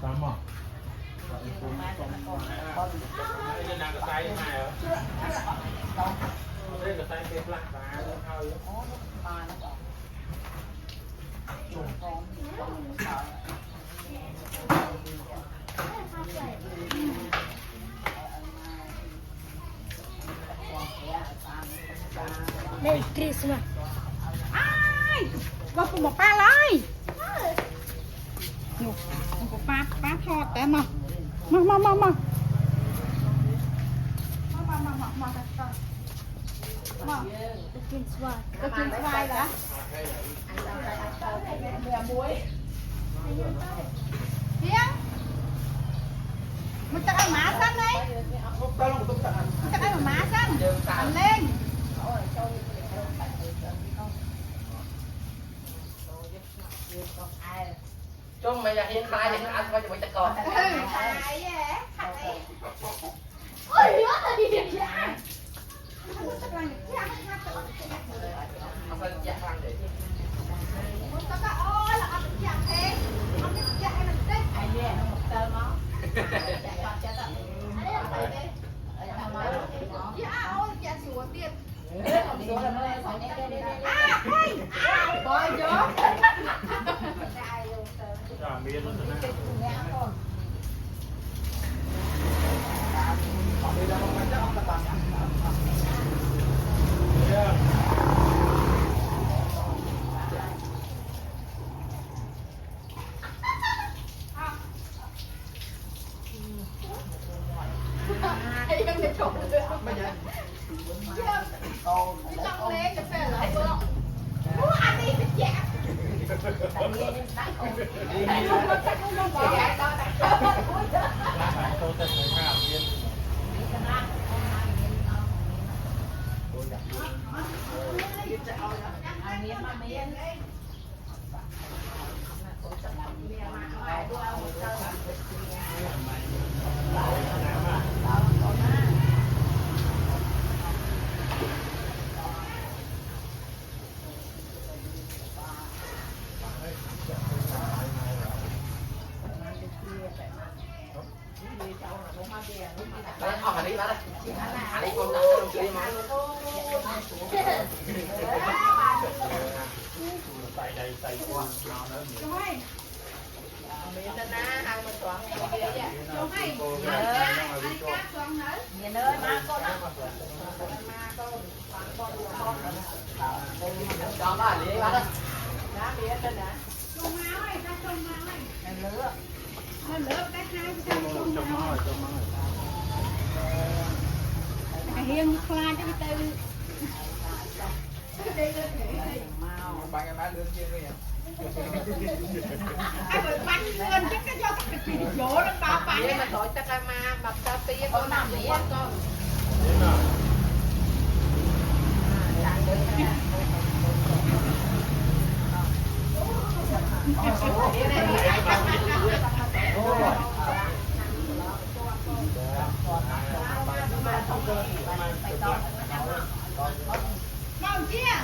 Sama. Đây là cái tay này hả? Đây là tay kẹp lại và lên hơi. Merry Christmas. Ai, vào cùng một ba lại. Nhục, một ba thọt té mà. Mà. Tôiกินสวายเหรอเฮียมันจะเอาหมาสั้นเลยมันจะเอาหมาสั้นอันเล่งchung mày là hiện tại thì anh coi chụp chặt cò. Ôi quá là đi đẹp vậy. Không phải chặt ăn để. Ôi là ông chặt thế. Ông chặt hay mình thích. Ai về nó một tơ nó. Dạ ôi chặt sủa tiền. À ôi. Bôi vô. Miên nó Đi con đặt cho đồng chí mà. tay đây tay qua nào nữa nhiều. Miền Tây Na hàng mình toàn này kia vậy. Đúng hay. Anh cắt con nữa. Nhìn ơi má con đó. Cho ba đi ba đó. Đá bia trên đã. Trông máu ơi, ta trông máu ơi. Em lứa. Nó lỡ cái hai cái trông máu ơi. Cái hiên khoa cho cái tư. Ba cái má lươn kia kìa. Ai bởi bánh lươn chắc cái do cái chỉ chỗ nó bao bánh. Vậy mà tội chắc ma bập cho tia con nằm đi con. Màu chia.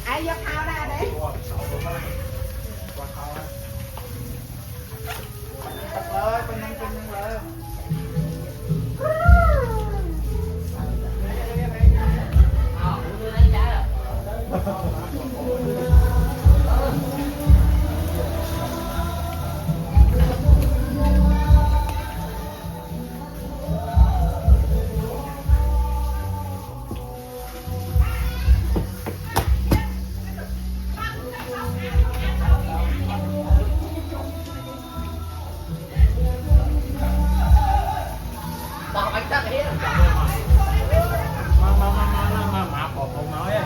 Ai vô thao ra đấy. Ơi, con năng lên. Má bỏ không nói á.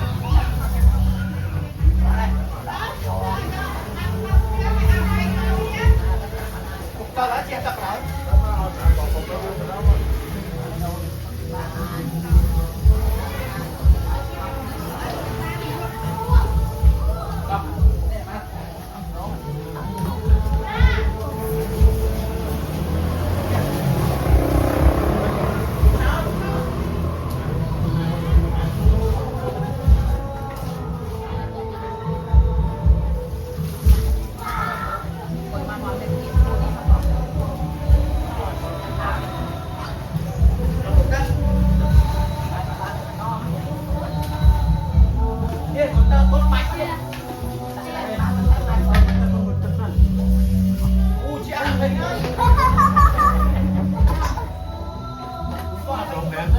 Hãy subscribe cho kênh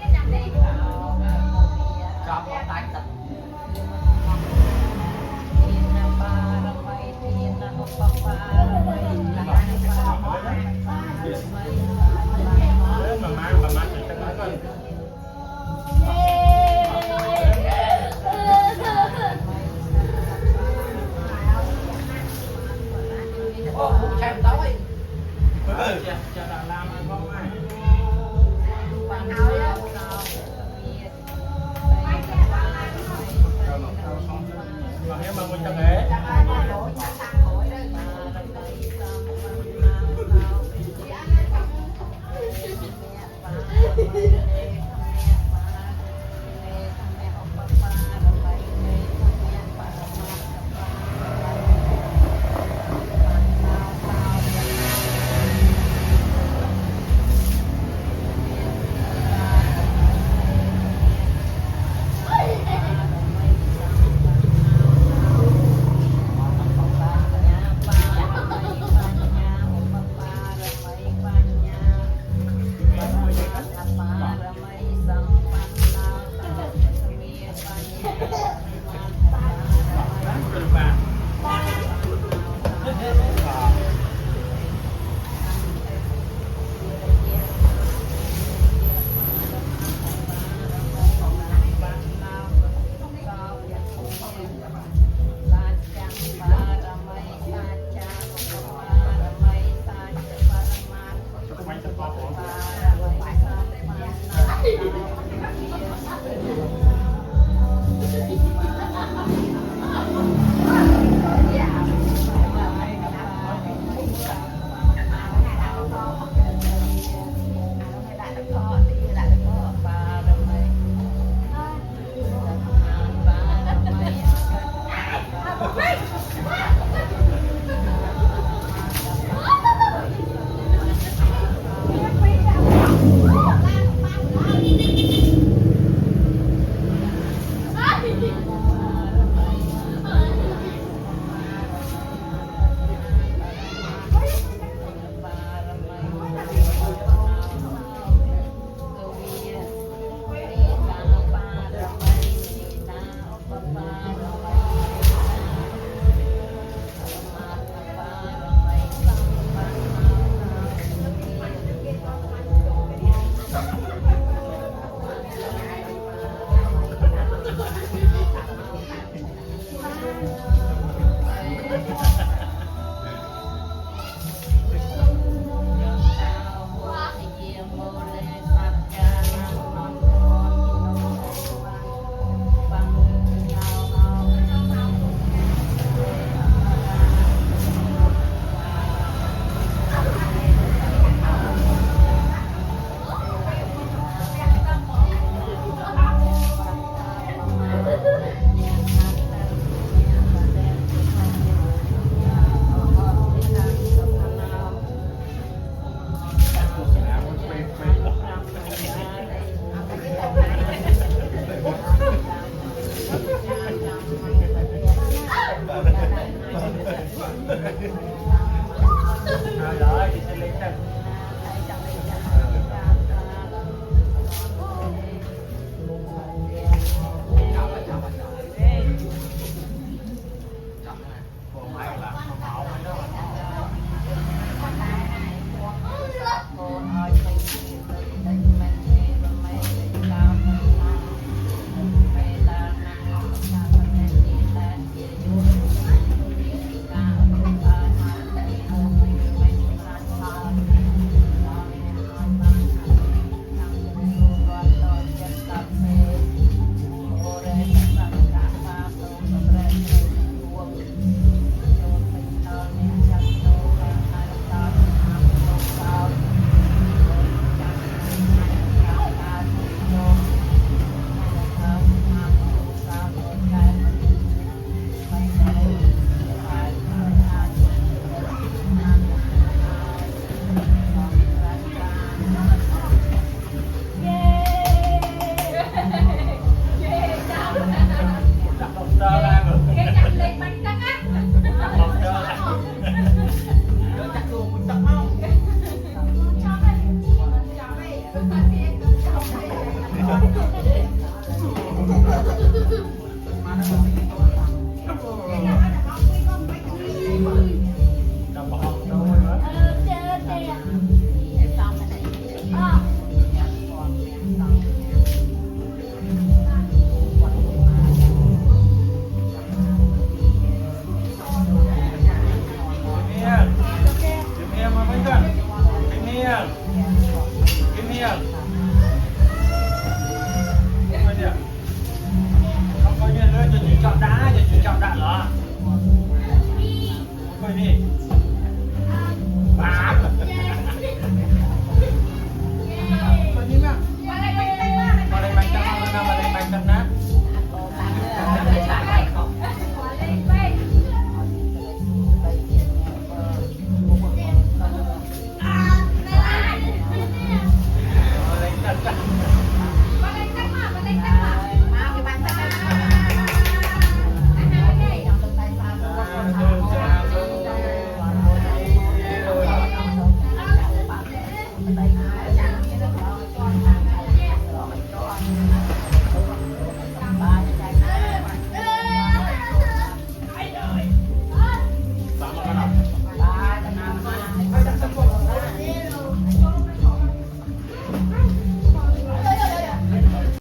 Ghiền Mì Gõ để không bỏ lỡ cái miệng coi nè không coi như nữa cho chị chọn đá cho chị chọn đạn lọ coi đi bám coi như nào vào đây bánh chăm nát